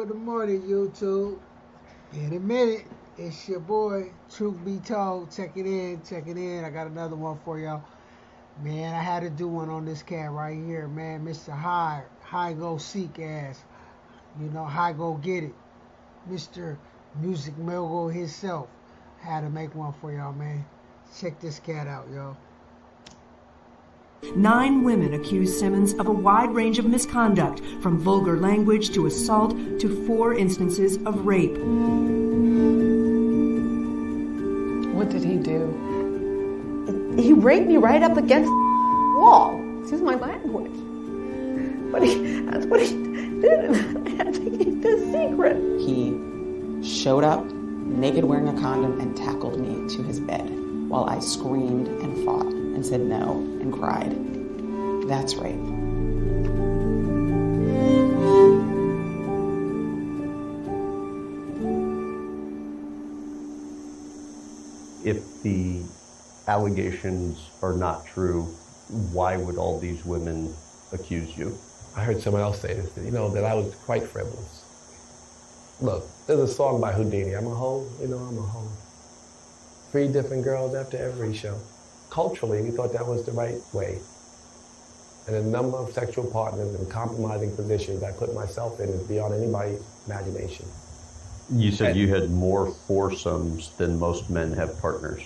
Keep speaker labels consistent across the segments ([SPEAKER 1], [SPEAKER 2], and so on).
[SPEAKER 1] Good morning, YouTube. In a minute, it's your boy, Truth Be Told. Check it in, check it in. I got another one for y'all. Man, I had to do one on this cat right here, man. Mr. High Go Seek ass. High Go Get It. Mr. Music Mogul himself. Had to make one for y'all, man. Check this cat out, y'all.
[SPEAKER 2] 9 women accused Simmons of a wide range of misconduct, from vulgar language to assault to 4 instances of rape.
[SPEAKER 3] What did he do? He raped me right up against the wall. Excuse my language. But that's what he did. I had to keep this secret.
[SPEAKER 4] He showed up, naked wearing a condom, and tackled me to his bed while I screamed and fought and said no and cried. That's rape.
[SPEAKER 5] If the allegations are not true, why would all these women accuse you?
[SPEAKER 6] I heard someone else say this, that I was quite frivolous. Look, there's a song by Houdini, I'm a hoe, I'm a hoe. 3 different girls after every show. Culturally, we thought that was the right way. And a number of sexual partners in compromising positions I put myself in is beyond anybody's imagination.
[SPEAKER 5] You said you had more foursomes than most men have partners.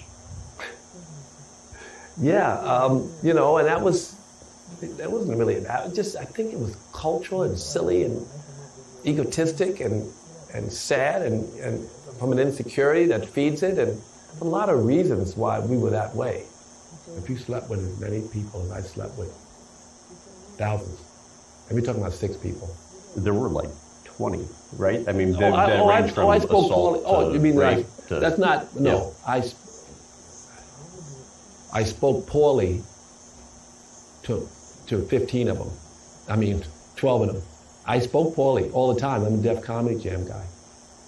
[SPEAKER 6] Yeah, and that wasn't really that. I think it was cultural and silly and egotistic and sad and from an insecurity that feeds it, and a lot of reasons why we were that way. If you slept with as many people as I slept with, thousands, and we're talking about 6 people.
[SPEAKER 5] There were like 20, right? I mean, that ranged from
[SPEAKER 6] I spoke
[SPEAKER 5] assault
[SPEAKER 6] poorly.
[SPEAKER 5] to
[SPEAKER 6] You mean
[SPEAKER 5] rape to,
[SPEAKER 6] that's not, no. Yeah. I spoke poorly to 15 of them. I mean, 12 of them. I spoke poorly all the time. I'm a Def Comedy Jam guy.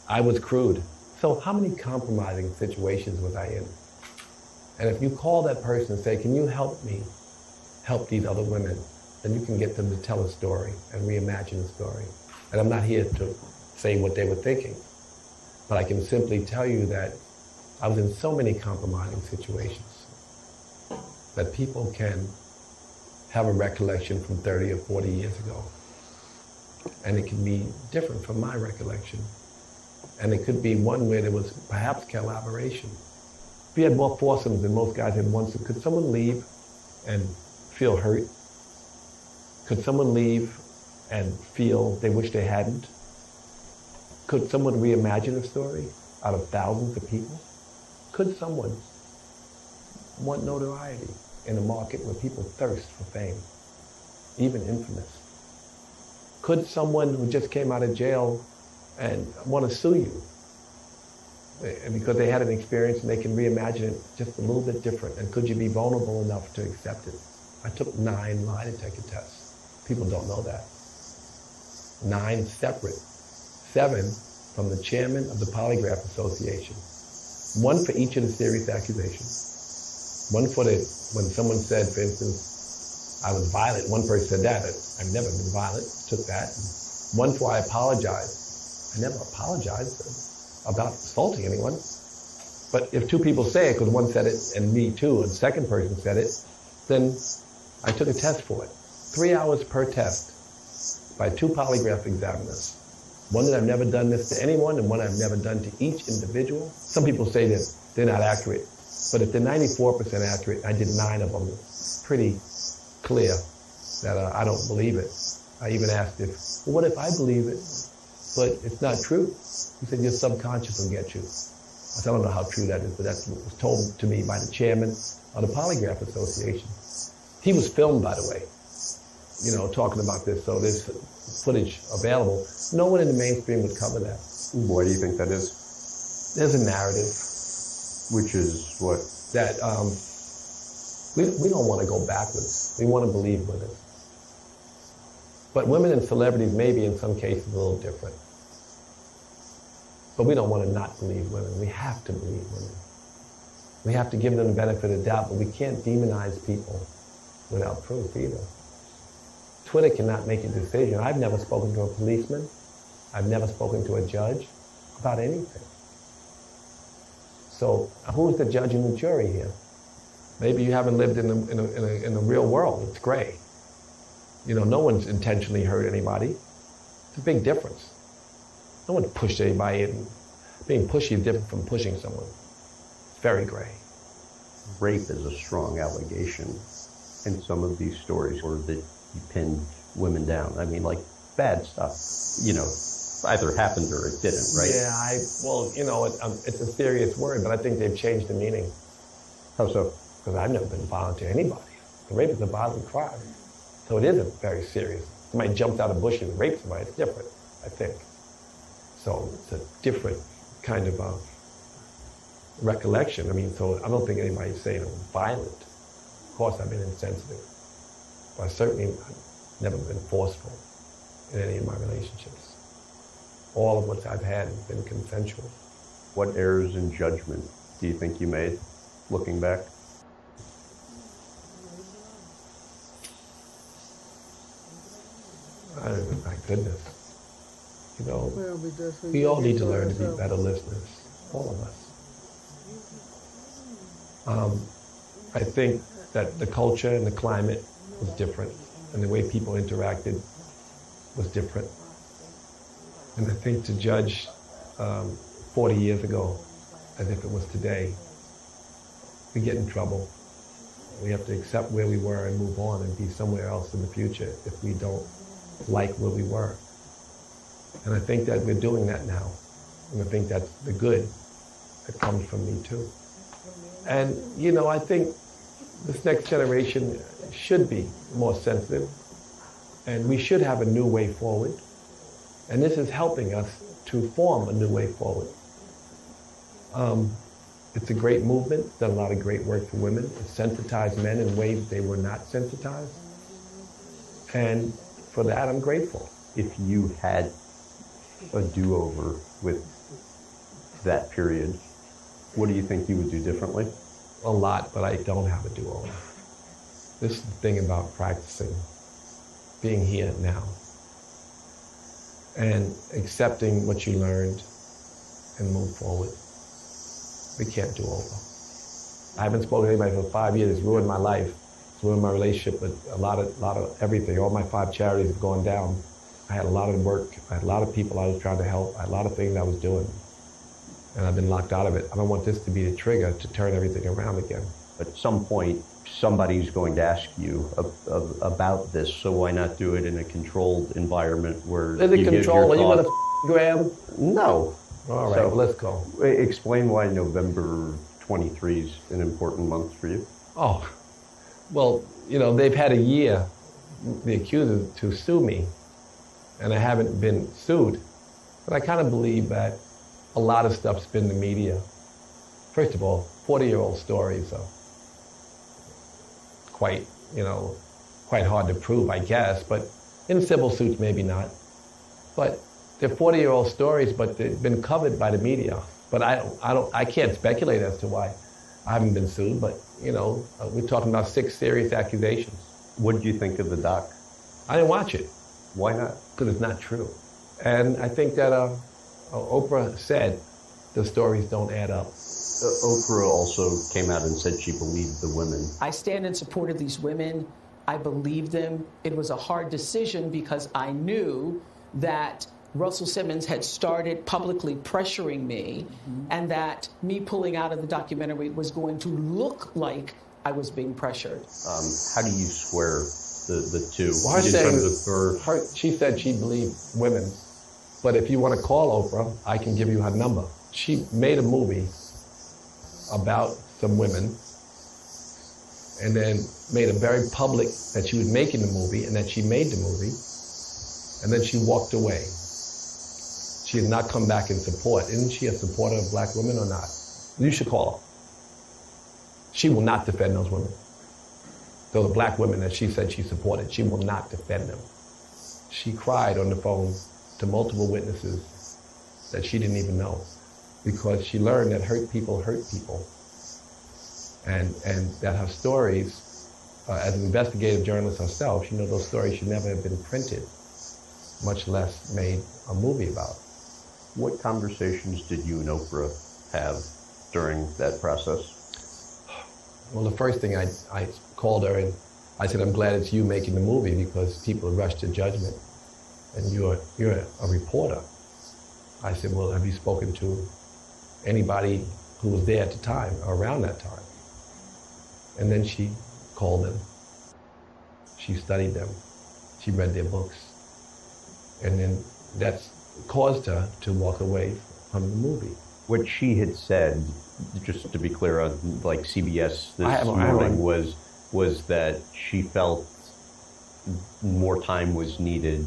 [SPEAKER 6] I was crude. So how many compromising situations was I in? And if you call that person and say, can you help me help these other women, then you can get them to tell a story and reimagine a story. And I'm not here to say what they were thinking, but I can simply tell you that I was in so many compromising situations that people can have a recollection from 30 or 40 years ago. And it can be different from my recollection. And it could be one where there was perhaps collaboration. If you had more foursomes than most guys had once, could someone leave and feel hurt? Could someone leave and feel they wish they hadn't? Could someone reimagine a story out of thousands of people? Could someone want notoriety in a market where people thirst for fame, even infamous? Could someone who just came out of jail and want to sue you because they had an experience and they can reimagine it just a little bit different? And could you be vulnerable enough to accept it? I took 9 lie detector tests. People don't know that. 9 separate. 7 from the chairman of the Polygraph Association. 1 for each of the serious accusations. 1 for when someone said, for instance, I was violent. One person said that. I've never been violent. Took that. 1 for I apologized. I never apologized about assaulting anyone. But if 2 people say it, because one said it and me too, and the second person said it, then I took a test for it. 3 hours per test by 2 polygraph examiners. 1 that I've never done this to anyone, and 1 I've never done to each individual. Some people say that they're not accurate, but if they're 94% accurate, I did 9 of them. It's pretty clear that I don't believe it. I even asked what if I believe it, but it's not true? He said, your subconscious will get you. I said, I don't know how true that is, but that's what was told to me by the chairman of the Polygraph Association. He was filmed, by the way, talking about this, so there's footage available. No one in the mainstream would cover that.
[SPEAKER 5] Why do you think that is?
[SPEAKER 6] There's a narrative.
[SPEAKER 5] Which is what?
[SPEAKER 6] That we don't want to go backwards. We want to believe with it. But women and celebrities may be in some cases a little different. But we don't want to not believe women. We have to believe women. We have to give them the benefit of the doubt, but we can't demonize people without proof either. Twitter cannot make a decision. I've never spoken to a policeman. I've never spoken to a judge about anything. So who's the judge and the jury here? Maybe you haven't lived in the real world. It's gray. You know, no one's intentionally hurt anybody. It's a big difference. No one pushed anybody in. Being pushy is different from pushing someone. It's very gray.
[SPEAKER 5] Rape is a strong allegation in some of these stories, or that you pinned women down. I mean, like, bad stuff, you know, either happened or it didn't, right?
[SPEAKER 6] Yeah, well, you know, it's a serious word, but I think they've changed the meaning.
[SPEAKER 5] How so?
[SPEAKER 6] Because I've never been violent to anybody. The rape is a violent crime. So it isn't very serious. Somebody jumps out of bushes and rapes somebody, it's different, I think. So it's a different kind of recollection. I mean, so I don't think anybody's saying I'm violent. Of course, I've been insensitive. But I certainly I've never been forceful in any of my relationships. All of what I've had has been consensual.
[SPEAKER 5] What errors in judgment do you think you made, looking back?
[SPEAKER 6] My goodness. You know,
[SPEAKER 1] Well, because
[SPEAKER 6] we all need to learn to be
[SPEAKER 1] yourself.
[SPEAKER 6] better listeners, all of us. I think that the culture and the climate was different, and the way people interacted was different. And I think to judge 40 years ago as if it was today, we get in trouble. We have to accept where we were and move on and be somewhere else in the future if we don't like where we were. And I think that we're doing that now. And I think that's the good that comes from Me Too. And, you know, I think this next generation should be more sensitive, and we should have a new way forward. And this is helping us to form a new way forward. It's a great movement, it's done a lot of great work for women. It's sensitized men in ways they were not sensitized. And for that, I'm grateful.
[SPEAKER 5] If you had a do-over with that period, what do you think you would do differently?
[SPEAKER 6] A lot, but I don't have a do-over. This is the thing about practicing, being here now, and accepting what you learned and move forward. We can't do over. I haven't spoken to anybody for 5 years. It's ruined my life. It's ruined my relationship with a lot of everything. All my 5 charities have gone down. I had a lot of work. I had a lot of people I was trying to help. I had a lot of things I was doing. And I've been locked out of it. I don't want this to be the trigger to turn everything around again.
[SPEAKER 5] At some point, somebody's going to ask you about this, so why not do it in a controlled environment where
[SPEAKER 6] Is it
[SPEAKER 5] you
[SPEAKER 6] control? Are
[SPEAKER 5] give
[SPEAKER 6] you
[SPEAKER 5] your
[SPEAKER 6] going
[SPEAKER 5] thoughts?
[SPEAKER 6] to Graham?
[SPEAKER 5] No.
[SPEAKER 6] All right,
[SPEAKER 5] So,
[SPEAKER 6] well, let's go.
[SPEAKER 5] Explain why November 23 is an important month for you.
[SPEAKER 6] Oh, well, you know, they've had a year, the accusers, to sue me, and I haven't been sued. But I kind of believe that a lot of stuff's been the media. First of all, 40-year-old stories are quite, you know, quite hard to prove, I guess, but in civil suits, maybe not. But they're 40-year-old stories, but they've been covered by the media. But I can't speculate as to why I haven't been sued, but, you know, we're talking about 6 serious accusations.
[SPEAKER 5] What did you think of the doc?
[SPEAKER 6] I didn't watch it.
[SPEAKER 5] Why not?
[SPEAKER 6] Because it's not true. And I think that Oprah said the stories don't add up.
[SPEAKER 5] Oprah also came out and said she believed the women.
[SPEAKER 7] I stand in support of these women. I believe them. It was a hard decision because I knew that Russell Simmons had started publicly pressuring me, and that me pulling out of the documentary was going to look like I was being pressured.
[SPEAKER 5] How do you square the two?
[SPEAKER 6] Well,
[SPEAKER 5] in terms of her,
[SPEAKER 6] she said she believed women, but if you want to call Oprah, I can give you her number. She made a movie about some women, and then made it very public that she was making the movie and that she made the movie, and then she walked away. She has not come back in support. Isn't she a supporter of black women or not? You should call her. She will not defend those women. Those black women that she said she supported, she will not defend them. She cried on the phone to multiple witnesses that she didn't even know, because she learned that hurt people, and that her stories, as an investigative journalist herself, she knows those stories should never have been printed. much less made a movie about.
[SPEAKER 5] What conversations did you and Oprah have during that process?
[SPEAKER 6] Well, the first thing I called her and I said, I'm glad it's you making the movie because people rush to judgment and you're a reporter. I said, well, have you spoken to anybody who was there at the time, or around that time? And then she called them. She studied them. She read their books. And then that's caused her to walk away from the movie.
[SPEAKER 5] What she had said, just to be clear, on like CBS this morning was that she felt more time was needed,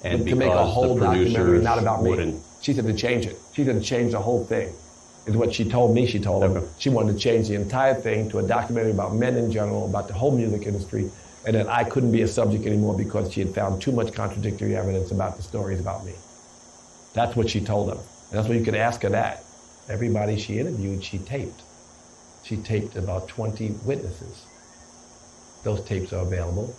[SPEAKER 5] and
[SPEAKER 6] to make a whole documentary not about me. She said to change it. She said to change the whole thing. Is what she told me. She told them. She wanted to change the entire thing to a documentary about men in general, about the whole music industry, and that I couldn't be a subject anymore because she had found too much contradictory evidence about the stories about me. That's what she told them. And that's what you could ask her that. Everybody she interviewed, she taped. She taped about 20 witnesses. Those tapes are available.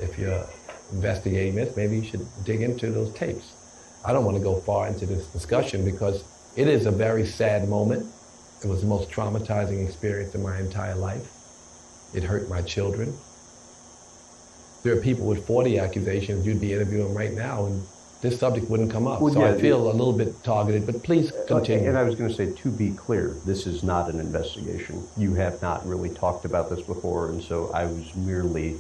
[SPEAKER 6] If you're investigating this, maybe you should dig into those tapes. I don't want to go far into this discussion because it is a very sad moment. It was the most traumatizing experience in my entire life. It hurt my children. There are people with 40 accusations you'd be interviewing right now, and this subject wouldn't come up. So I feel a little bit targeted, but please continue.
[SPEAKER 5] And I was going to say, to be clear, this is not an investigation. You have not really talked about this before, and so I was merely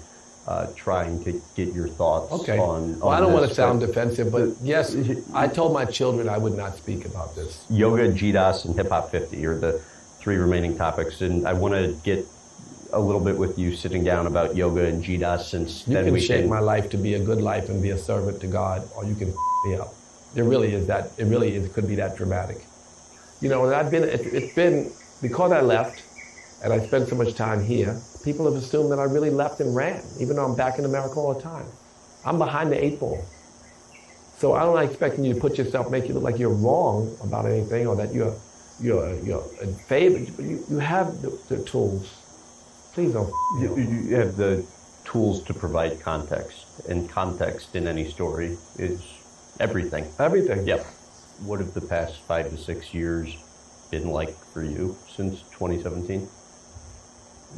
[SPEAKER 5] trying to get your thoughts on
[SPEAKER 6] well, I don't want
[SPEAKER 5] this,
[SPEAKER 6] to sound defensive, but yes, I told my children I would not speak about this.
[SPEAKER 5] Yoga, GDOS, and Hip Hop 50 are the three remaining topics, and I want to get a little bit with you sitting down about yoga and GDOS, since
[SPEAKER 6] you can shape my life to be a good life and be a servant to God, or you can me up. It really is, it could be that dramatic. You know, and it's been, because I left and I spent so much time here, people have assumed that I really left and ran, even though I'm back in America all the time. I'm behind the 8 ball. So I'm not expecting you to put yourself, make you look like you're wrong about anything, or that you're in favor. You have the tools. Please don't.
[SPEAKER 5] You have the tools to provide context, and context in any story is everything.
[SPEAKER 6] Everything.
[SPEAKER 5] Yep. What have the past 5 to 6 years been like for you since 2017?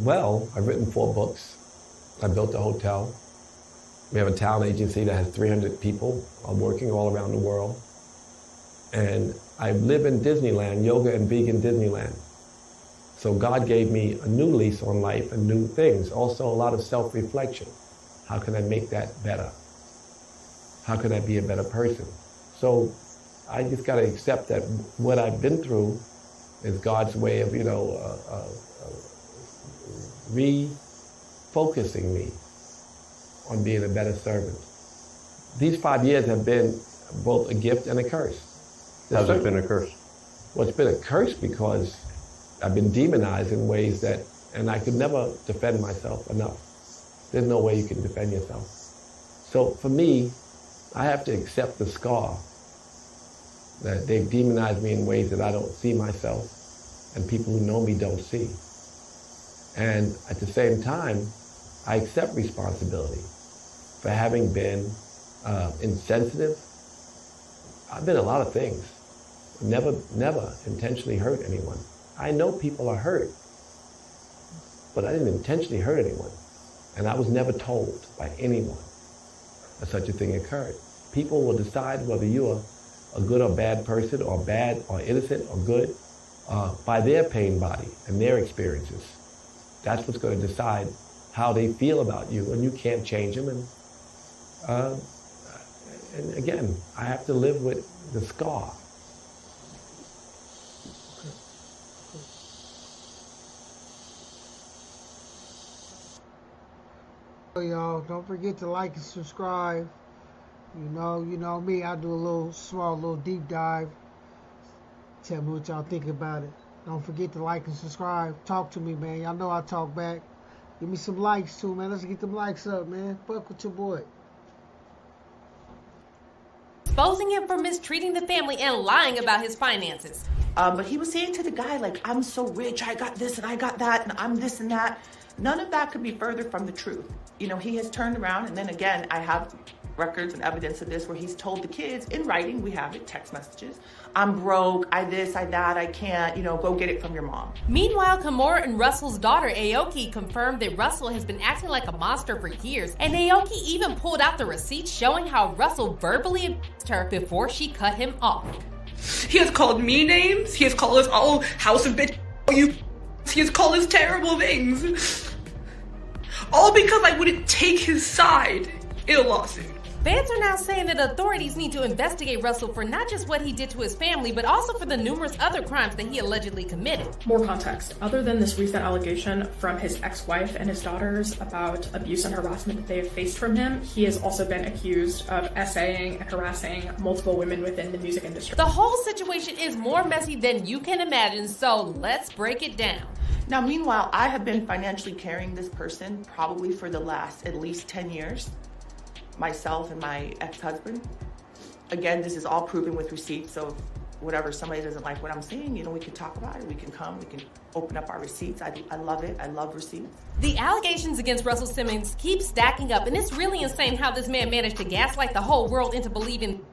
[SPEAKER 6] Well, I've written 4 books. I built a hotel. We have a talent agency that has 300 people working all around the world. And I live in Disneyland, yoga and vegan Disneyland. So God gave me a new lease on life and new things. Also a lot of self-reflection. How can I make that better? How can I be a better person? So I just got to accept that what I've been through is God's way of, refocusing me on being a better servant. These 5 years have been both a gift and a curse.
[SPEAKER 5] How's it been a curse?
[SPEAKER 6] Well, it's been a curse because I've been demonized in ways that, and I could never defend myself enough. There's no way you can defend yourself. So for me, I have to accept the scar that they've demonized me in ways that I don't see myself and people who know me don't see. And at the same time, I accept responsibility for having been insensitive. I've been a lot of things. Never intentionally hurt anyone. I know people are hurt, but I didn't intentionally hurt anyone. And I was never told by anyone that such a thing occurred. People will decide whether you are a good or bad person, or bad or innocent or good, by their pain body and their experiences. That's what's going to decide how they feel about you, and you can't change them. And again, I have to live with the scar.
[SPEAKER 1] Y'all, don't forget to like and subscribe. You know me, I do a small deep dive. Tell me what y'all think about it. Don't forget to like and subscribe. Talk to me, man. Y'all know I talk back. Give me some likes too, man. Let's get them likes up, man. Fuck with your boy.
[SPEAKER 8] Exposing him for mistreating the family and lying about his finances.
[SPEAKER 9] But he was saying to the guy, like, I'm so rich, I got this and I got that, and I'm this and that. None of that could be further from the truth. You know, he has turned around, and then again, I have records and evidence of this where he's told the kids in writing, we have it, text messages, I'm broke, I this, I that, I can't, go get it from your mom.
[SPEAKER 8] Meanwhile, Kimora and Russell's daughter, Aoki, confirmed that Russell has been acting like a monster for years, and Aoki even pulled out the receipts showing how Russell verbally abused her before she cut him off.
[SPEAKER 10] He has called me names, he has called us all house of bitch, he has called us terrible things. All because I wouldn't take his side in a lawsuit.
[SPEAKER 8] Fans are now saying that authorities need to investigate Russell for not just what he did to his family, but also for the numerous other crimes that he allegedly committed.
[SPEAKER 11] More context. Other than this recent allegation from his ex-wife and his daughters about abuse and harassment that they have faced from him, he has also been accused of essaying and harassing multiple women within the music industry.
[SPEAKER 8] The whole situation is more messy than you can imagine, so let's break it down.
[SPEAKER 9] Now, meanwhile, I have been financially carrying this person probably for the last at least 10 years. Myself and my ex-husband. Again, this is all proven with receipts, so whatever somebody doesn't like what I'm saying, we can talk about it, we can come, we can open up our receipts. I love it, I love receipts.
[SPEAKER 8] The allegations against Russell Simmons keep stacking up, and it's really insane how this man managed to gaslight the whole world into believing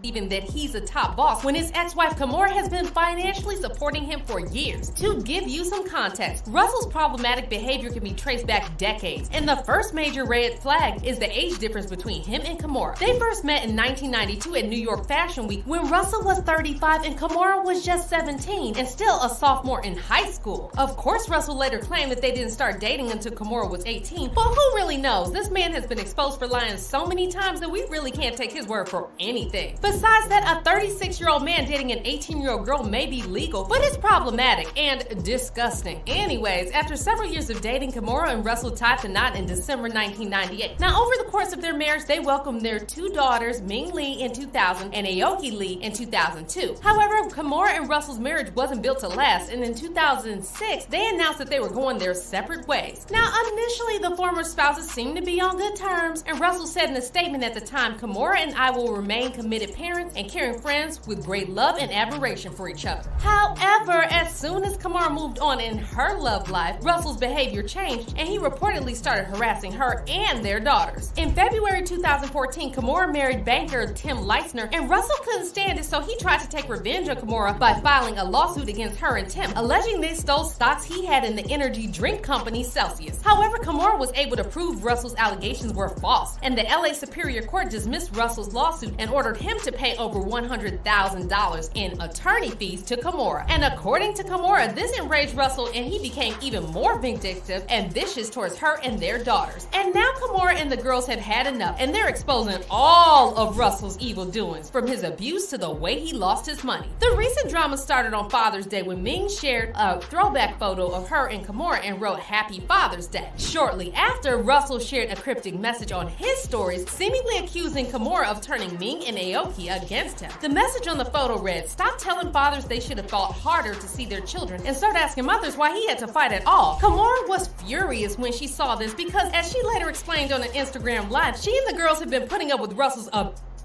[SPEAKER 8] even that he's a top boss when his ex-wife Kimora has been financially supporting him for years. To give you some context, Russell's problematic behavior can be traced back decades, and the first major red flag is the age difference between him and Kimora. They first met in 1992 at New York Fashion Week when Russell was 35 and Kimora was just 17 and still a sophomore in high school. Of course, Russell later claimed that they didn't start dating until Kimora was 18, but who really knows? This man has been exposed for lying so many times that we really can't take his word for anything. Besides that, a 36-year-old man dating an 18-year-old girl may be legal, but it's problematic and disgusting. Anyways, after several years of dating, Kimora and Russell tied the knot in December 1998. Now, over the course of their marriage, they welcomed their two daughters, Ming Lee in 2000 and Aoki Lee in 2002. However, Kimora and Russell's marriage wasn't built to last, and in 2006, they announced that they were going their separate ways. Now, initially, the former spouses seemed to be on good terms, and Russell said in a statement at the time, Kimora and I will remain committed parents and caring friends with great love and admiration for each other. However, as soon as Kimora moved on in her love life, Russell's behavior changed and he reportedly started harassing her and their daughters. In February 2014, Kimora married banker Tim Leisner, and Russell couldn't stand it, so he tried to take revenge on Kimora by filing a lawsuit against her and Tim, alleging they stole stocks he had in the energy drink company Celsius. However, Kimora was able to prove Russell's allegations were false, and the LA Superior Court dismissed Russell's lawsuit and ordered him to pay over $100,000 in attorney fees to Kimora. And according to Kimora, this enraged Russell and he became even more vindictive and vicious towards her and their daughters. And now Kimora and the girls have had enough, and they're exposing all of Russell's evil doings, from his abuse to the way he lost his money. The recent drama started on Father's Day when Ming shared a throwback photo of her and Kimora and wrote Happy Father's Day. Shortly after, Russell shared a cryptic message on his stories, seemingly accusing Kimora of turning Ming and Aoki against him. The message on the photo read, "Stop telling fathers they should have fought harder to see their children and start asking mothers why he had to fight at all." Kimora was furious when she saw this because, as she later explained on an Instagram Live, she and the girls have been putting up with Russell's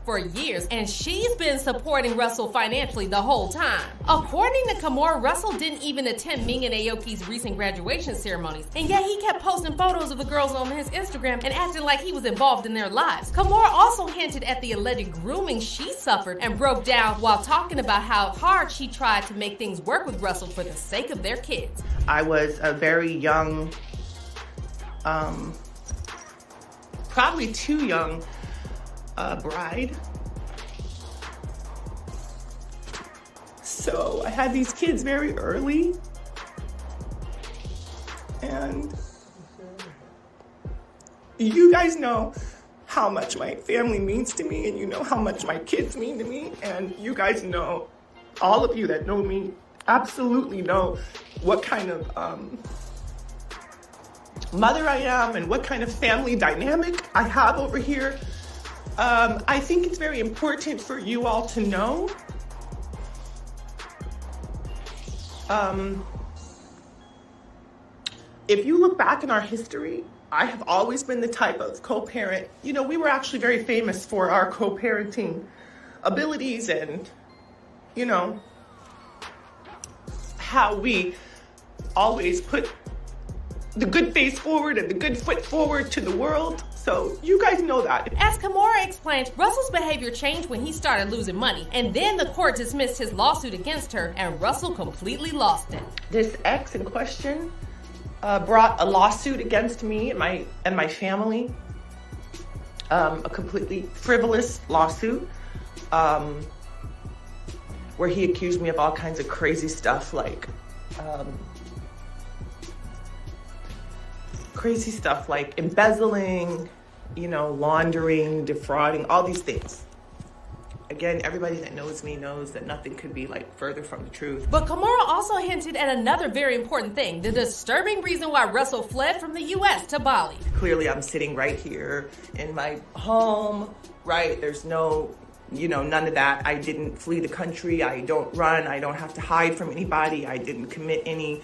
[SPEAKER 8] for years, and she's been supporting Russell financially the whole time. According to Kimora, Russell didn't even attend Ming and Aoki's recent graduation ceremonies, and yet he kept posting photos of the girls on his Instagram and acting like he was involved in their lives. Kimora also hinted at the alleged grooming she suffered and broke down while talking about how hard she tried to make things work with Russell for the sake of their kids.
[SPEAKER 9] I was a very young, probably too young, bride. So I had these kids very early, and you guys know how much my family means to me, and you know how much my kids mean to me, and you guys know, all of you that know me absolutely know what kind of mother I am and what kind of family dynamic I have over here. I think it's very important for you all to know if you look back in our history, I have always been the type of co-parent. You know, we were actually very famous for our co-parenting abilities and, you know, how we always put the good face forward and the good foot forward to the world. So you guys know that.
[SPEAKER 8] As Kimora explains, Russell's behavior changed when he started losing money, and then the court dismissed his lawsuit against her, and Russell completely lost it.
[SPEAKER 9] This ex in question brought a lawsuit against me and my family, a completely frivolous lawsuit, where he accused me of all kinds of crazy stuff like embezzling, laundering, defrauding, all these things. Again, everybody that knows me knows that nothing could be further from the truth.
[SPEAKER 8] But Kimora also hinted at another very important thing, the disturbing reason why Russell fled from the U.S. to Bali.
[SPEAKER 9] Clearly, I'm sitting right here in my home, right? There's no, none of that. I didn't flee the country. I don't run. I don't have to hide from anybody. I didn't commit any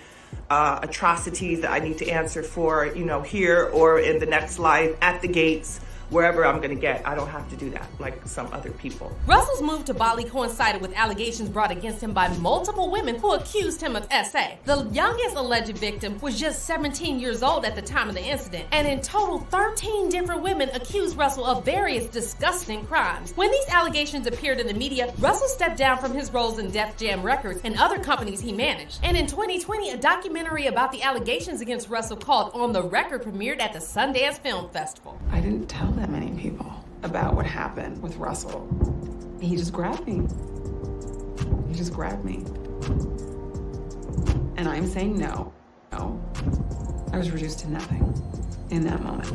[SPEAKER 9] atrocities that I need to answer for, here or in the next life, at the gates, wherever I'm gonna get. I don't have to do that like some other people.
[SPEAKER 8] Russell's move to Bali coincided with allegations brought against him by multiple women who accused him of SA. The youngest alleged victim was just 17 years old at the time of the incident, and in total, 13 different women accused Russell of various disgusting crimes. When these allegations appeared in the media, Russell stepped down from his roles in Def Jam Records and other companies he managed. And in 2020, a documentary about the allegations against Russell called On the Record premiered at the Sundance Film Festival.
[SPEAKER 4] I didn't tell that many people about what happened with Russell. He just grabbed me. And I'm saying no. I was reduced to nothing in that moment.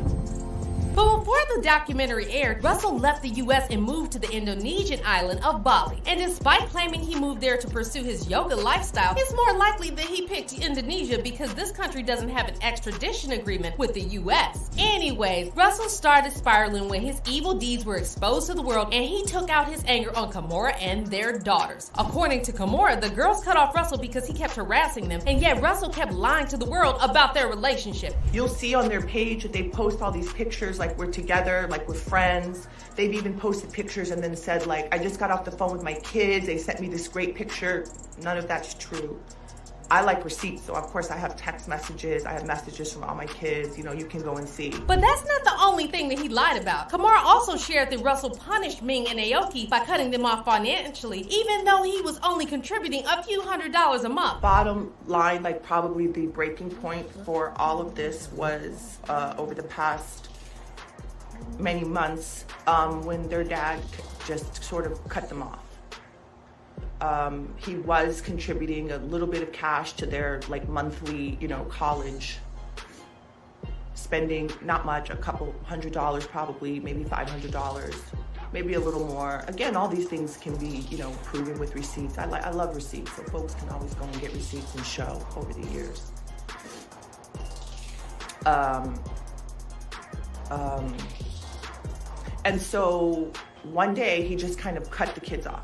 [SPEAKER 8] But before the documentary aired, Russell left the U.S. and moved to the Indonesian island of Bali. And despite claiming he moved there to pursue his yoga lifestyle, it's more likely that he picked Indonesia because this country doesn't have an extradition agreement with the U.S. Anyways, Russell started spiraling when his evil deeds were exposed to the world, and he took out his anger on Kimora and their daughters. According to Kimora, the girls cut off Russell because he kept harassing them, and yet Russell kept lying to the world about their relationship.
[SPEAKER 9] You'll see on their page that they post all these pictures like we're together, like we're friends. They've even posted pictures and then said I just got off the phone with my kids. They sent me this great picture. None of that's true. I like receipts, so of course I have text messages. I have messages from all my kids. You can go and see.
[SPEAKER 8] But that's not the only thing that he lied about. Kimora also shared that Russell punished Ming and Aoki by cutting them off financially, even though he was only contributing a few $100s a month.
[SPEAKER 9] Bottom line, probably the breaking point for all of this was over the past many months when their dad just sort of cut them off. He was contributing a little bit of cash to their monthly, college spending, not much, a couple $100 probably, maybe $500, maybe a little more. Again, all these things can be, proven with receipts. I love receipts, so folks can always go and get receipts and show over the years. And so one day he just kind of cut the kids off.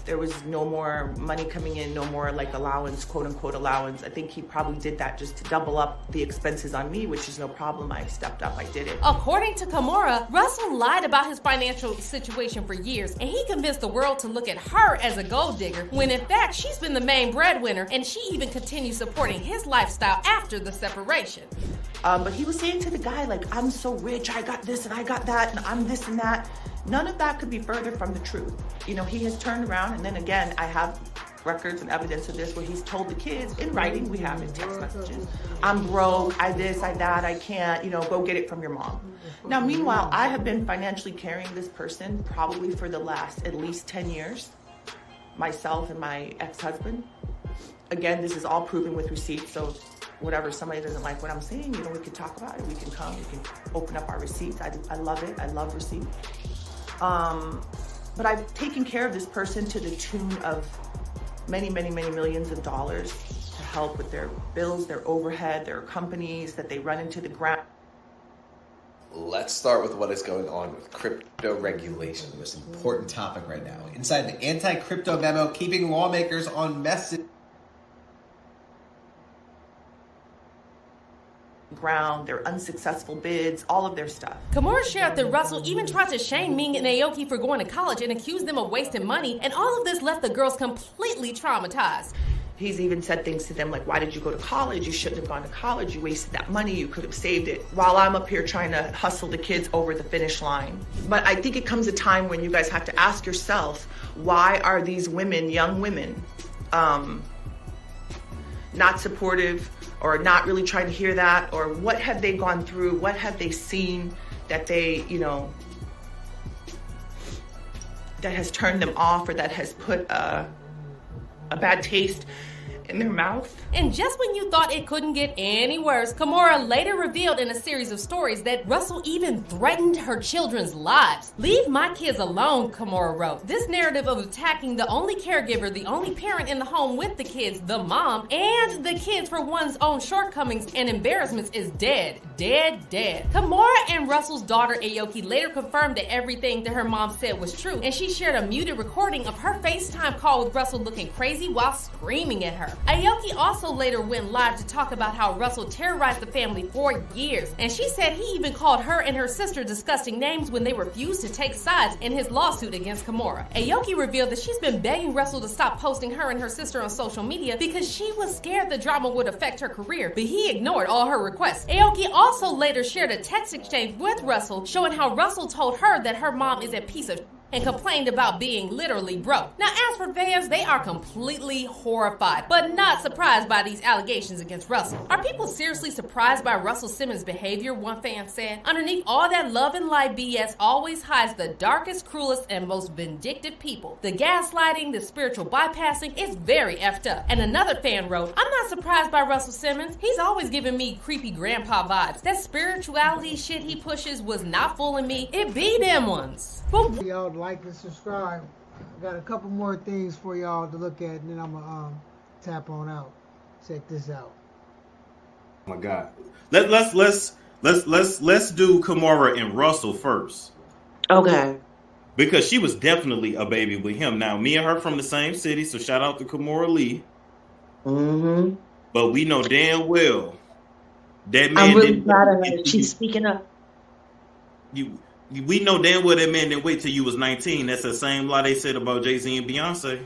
[SPEAKER 9] There was no more money coming in, no more allowance, quote unquote allowance. I think he probably did that just to double up the expenses on me, which is no problem. I stepped up, I did it.
[SPEAKER 8] According to Kimora, Russell lied about his financial situation for years, and he convinced the world to look at her as a gold digger, when in fact she's been the main breadwinner, and she even continues supporting his lifestyle after the separation.
[SPEAKER 9] But he was saying to the guy, I'm so rich, I got this and I got that, and I'm this and that. None of that could be further from the truth. He has turned around, and then again, I have records and evidence of this where he's told the kids in writing, we have it, text messages, I'm broke, I this, I that, I can't, go get it from your mom. Now, meanwhile, I have been financially carrying this person probably for the last at least 10 years, myself and my ex-husband. Again, this is all proven with receipts, so whatever, somebody doesn't like what I'm saying, we can talk about it, we can come, we can open up our receipts. I love it, I love receipts. But I've taken care of this person to the tune of many, many, many millions of dollars to help with their bills, their overhead, their companies that they run into the ground.
[SPEAKER 12] Let's start with what is going on with crypto regulation, the most important topic right now. Inside the anti-crypto memo, keeping lawmakers on message.
[SPEAKER 9] Ground, their unsuccessful bids, all of their stuff.
[SPEAKER 8] Kimora shared that Russell even tried to shame Ming and Aoki for going to college and accused them of wasting money, and all of this left the girls completely traumatized.
[SPEAKER 9] He's even said things to them like, why did you go to college? You shouldn't have gone to college. You wasted that money. You could have saved it. While I'm up here trying to hustle the kids over the finish line. But I think it comes a time when you guys have to ask yourself, why are these women, young women, not supportive or not really trying to hear that? Or what have they gone through? What have they seen that they, that has turned them off or that has put a bad taste in their mouth?
[SPEAKER 8] And just when you thought it couldn't get any worse, Kimora later revealed in a series of stories that Russell even threatened her children's lives. "Leave my kids alone," Kimora wrote. This narrative of attacking the only caregiver, the only parent in the home with the kids, the mom, and the kids for one's own shortcomings and embarrassments is dead. Dead, dead. Kimora and Russell's daughter Aoki later confirmed that everything that her mom said was true, and she shared a muted recording of her FaceTime call with Russell looking crazy while screaming at her. Aoki also later went live to talk about how Russell terrorized the family for years, and she said he even called her and her sister disgusting names when they refused to take sides in his lawsuit against Kimora. Aoki revealed that she's been begging Russell to stop posting her and her sister on social media because she was scared the drama would affect her career, but he ignored all her requests. Aoki also later shared a text exchange with Russell showing how Russell told her that her mom is a piece of and complained about being literally broke. Now, as for fans, they are completely horrified, but not surprised by these allegations against Russell. "Are people seriously surprised by Russell Simmons' behavior?" one fan said. "Underneath all that love and light BS always hides the darkest, cruelest, and most vindictive people. The gaslighting, the spiritual bypassing, is very effed up." And another fan wrote, "I'm not surprised by Russell Simmons. He's always given me creepy grandpa vibes. That spirituality shit he pushes was not fooling me. It be them ones." But
[SPEAKER 1] y'all like and subscribe. I got a couple more things for y'all to look at, and then I'm gonna tap on out. Check this out.
[SPEAKER 13] Oh my God, let's do Kimora and Russell first.
[SPEAKER 3] Okay.
[SPEAKER 13] Because she was definitely a baby with him. Now, me and her from the same city, so shout out to Kimora Lee.
[SPEAKER 3] Mm-hmm.
[SPEAKER 13] But we know damn well that man.
[SPEAKER 3] I'm really proud of her. She's speaking up.
[SPEAKER 13] We know damn well that man didn't wait till you was 19. That's the same lie they said about Jay-Z and Beyonce.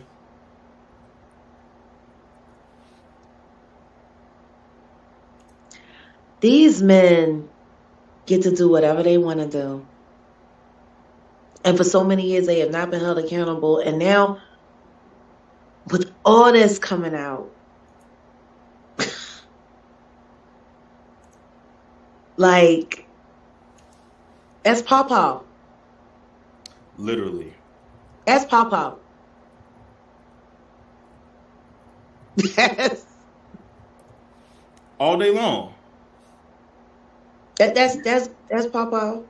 [SPEAKER 3] These men get to do whatever they want to do. And for so many years, they have not been held accountable. And now, with all this coming out, like, that's Pawpaw.
[SPEAKER 13] Literally.
[SPEAKER 3] That's Pawpaw. Yes.
[SPEAKER 13] All day long.
[SPEAKER 3] That's Pawpaw.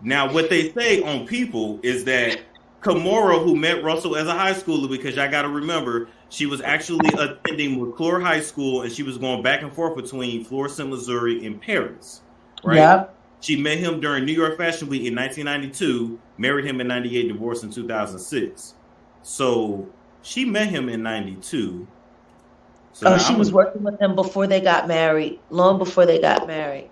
[SPEAKER 13] Now, what they say on People is that Kimora, who met Russell as a high schooler, because y'all got to remember, she was actually attending McClure High School, and she was going back and forth between Florissant, Missouri, and Paris. Right?
[SPEAKER 3] Yep.
[SPEAKER 13] She met him during New York Fashion Week in 1992, married him in 98, divorced in 2006. So she met him in 92. So
[SPEAKER 3] she was working with him before they got married, long before they got married.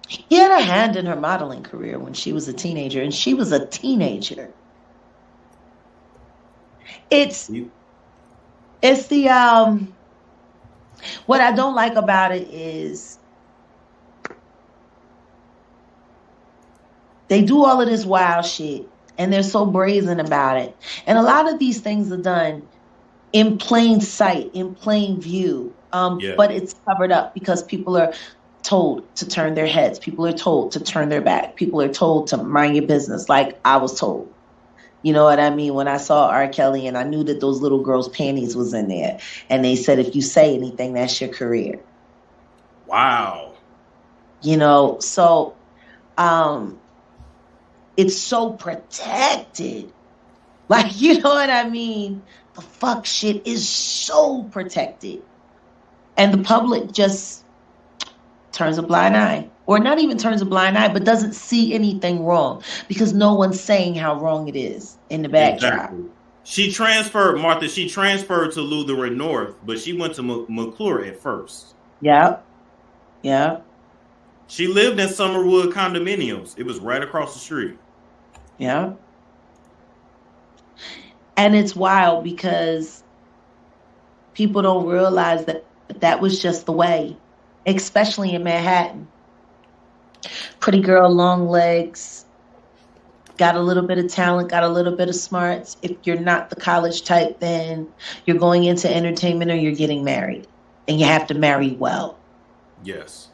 [SPEAKER 3] He had a hand in her modeling career when she was a teenager, and she was a teenager. It's the what I don't like about it is they do all of this wild shit and they're so brazen about it. And a lot of these things are done in plain sight, in plain view. But it's covered up because people are told to turn their heads. People are told to turn their back. People are told to mind your business, like I was told. You know what I mean? When I saw R. Kelly and I knew that those little girls' panties was in there, and they said, if you say anything, that's your career.
[SPEAKER 13] Wow.
[SPEAKER 3] You know, so it's so protected. Like, you know what I mean? The fuck shit is so protected. And the public just turns a blind eye. Or not even turns a blind eye, but doesn't see anything wrong. Because no one's saying how wrong it is in the backdrop.
[SPEAKER 13] Exactly. She transferred to Lutheran North, but she went to McClure at first.
[SPEAKER 3] Yep. Yeah.
[SPEAKER 13] She lived in Summerwood condominiums. It was right across the street.
[SPEAKER 3] Yeah.
[SPEAKER 14] And it's wild because people don't realize that that was just the way, especially in Manhattan. Pretty girl, long legs, got a little bit of talent, got a little bit of smarts. If you're not the college type, then you're going into entertainment or you're getting married. And you have to marry well.
[SPEAKER 13] Yes.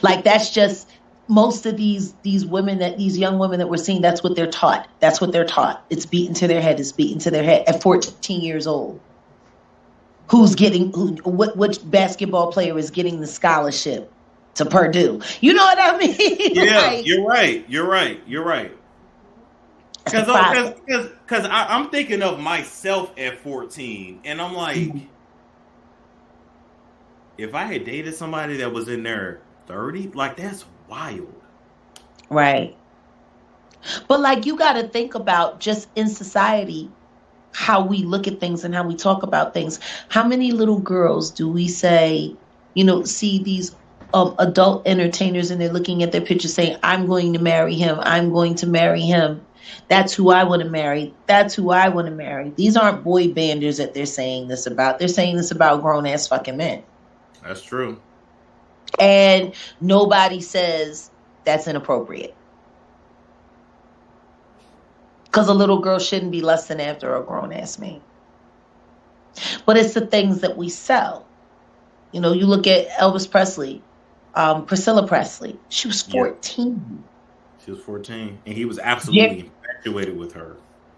[SPEAKER 14] Like, that's just most of these women, these young women that we're seeing, that's what they're taught. That's what they're taught. It's beaten to their head. It's beaten to their head at 14 years old. Which basketball player is getting the scholarship to Purdue? You know what I mean?
[SPEAKER 13] Yeah,
[SPEAKER 14] Like,
[SPEAKER 13] you're right. Because I'm thinking of myself at 14, and I'm like, if I had dated somebody that was in their 30s, like, that's wild.
[SPEAKER 14] Right. But like, you got to think about just in society, how we look at things and how we talk about things. How many little girls do we say, see these adult entertainers and they're looking at their pictures saying, I'm going to marry him. I'm going to marry him. That's who I want to marry. That's who I want to marry. These aren't boy banders that they're saying this about. They're saying this about grown ass fucking men.
[SPEAKER 13] That's true.
[SPEAKER 14] And nobody says that's inappropriate. Because a little girl shouldn't be lusting after a grown ass man. But it's the things that we sell. You look at Elvis Presley, Priscilla Presley. She was 14.
[SPEAKER 13] Yeah. She was 14. And he was absolutely infatuated with her.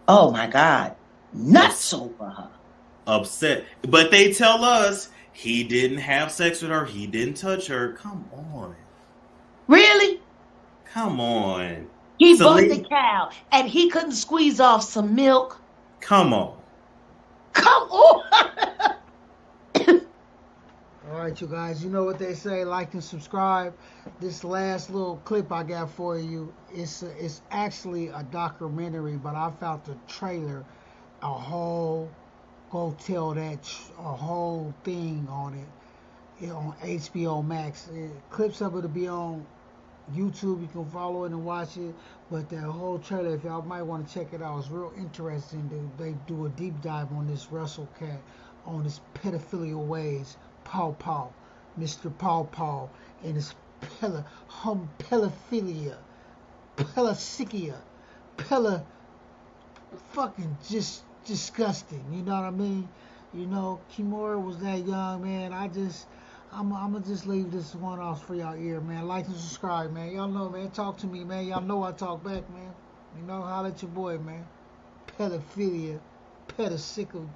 [SPEAKER 14] Oh my God. Nuts over her.
[SPEAKER 13] Upset. But they tell us he didn't have sex with her. He didn't touch her. Come on.
[SPEAKER 14] Really?
[SPEAKER 13] Come on.
[SPEAKER 14] He bought the cow and he couldn't squeeze off some milk.
[SPEAKER 13] Come on.
[SPEAKER 14] Come on.
[SPEAKER 1] All right, you guys, you know what they say, like and subscribe. This last little clip I got for you, it's actually a documentary, but I found the trailer, a whole thing on it, on HBO Max. Clips of it will be on YouTube. You can follow it and watch it, but that whole trailer, if y'all might want to check it out, it's real interesting. They do a deep dive on this Russell cat, on his pedophilia ways. Mr. Paw, and his pedophilia, fucking just disgusting. You know what I mean? Kimura was that young, man. I'm gonna just leave this one off for y'all ear, man. Like and subscribe, man. Y'all know, man. Talk to me, man. Y'all know I talk back, man. Holla at your boy, man. Pedophilia, pedosicle.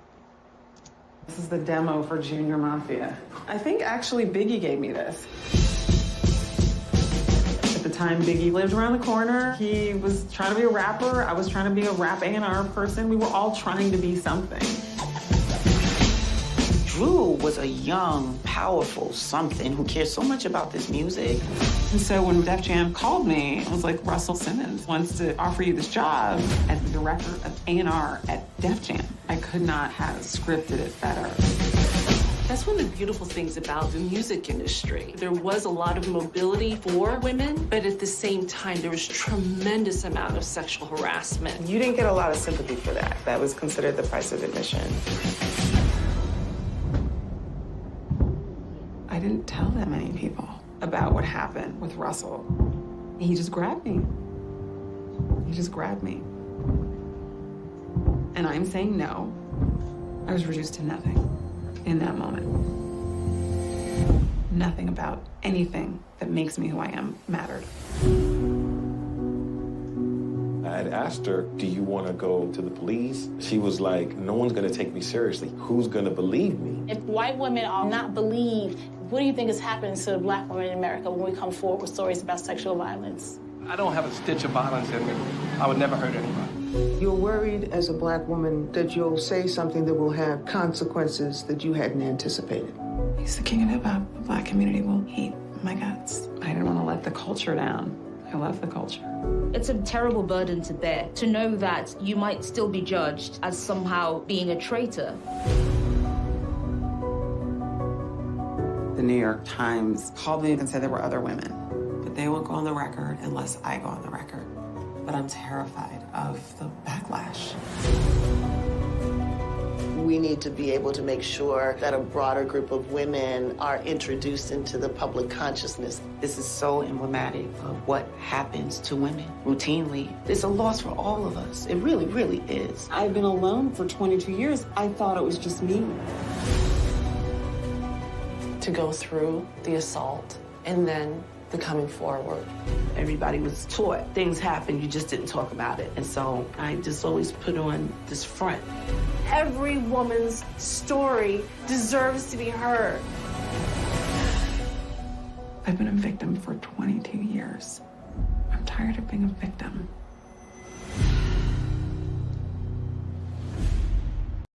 [SPEAKER 15] This is the demo for Junior Mafia. I think actually Biggie gave me this. At the time, Biggie lived around the corner. He was trying to be a rapper. I was trying to be a rap A&R person. We were all trying to be something.
[SPEAKER 16] Drew was a young, powerful something who cared so much about this music.
[SPEAKER 15] And so when Def Jam called me, I was like, Russell Simmons wants to offer you this job as the director of A&R at Def Jam. I could not have scripted it better.
[SPEAKER 17] That's one of the beautiful things about the music industry. There was a lot of mobility for women, but at the same time, there was tremendous amount of sexual harassment.
[SPEAKER 15] You didn't get a lot of sympathy for that. That was considered the price of admission. I didn't tell that many people about what happened with Russell. He just grabbed me. And I'm saying no. I was reduced to nothing in that moment. Nothing about anything that makes me who I am mattered.
[SPEAKER 18] I had asked her, do you want to go to the police? She was like, no one's going to take me seriously. Who's going to believe me?
[SPEAKER 19] If white women are not believed, what do you think is happening to black women in America when we come forward with stories about sexual violence?
[SPEAKER 20] I don't have a stitch of violence in me. I would never hurt anybody.
[SPEAKER 21] You're worried as a black woman that you'll say something that will have consequences that you hadn't anticipated.
[SPEAKER 15] He's the king of hip-hop. The black community will hate my guts. I didn't want to let the culture down. I love the culture.
[SPEAKER 22] It's a terrible burden to bear, to know that you might still be judged as somehow being a traitor.
[SPEAKER 4] The New York Times called me and said there were other women, but they won't go on the record unless I go on the record. But I'm terrified of the backlash.
[SPEAKER 2] We need to be able to make sure that a broader group of women are introduced into the public consciousness.
[SPEAKER 16] This is so emblematic of what happens to women routinely. It's a loss for all of us. It really, really is.
[SPEAKER 15] I've been alone for 22 years. I thought it was just me.
[SPEAKER 17] To go through the assault and then the coming forward.
[SPEAKER 16] Everybody was taught things happen, you just didn't talk about it. And so I just always put on this front.
[SPEAKER 7] Every woman's story deserves to be heard.
[SPEAKER 15] I've been a victim for 22 years. I'm tired of being a victim.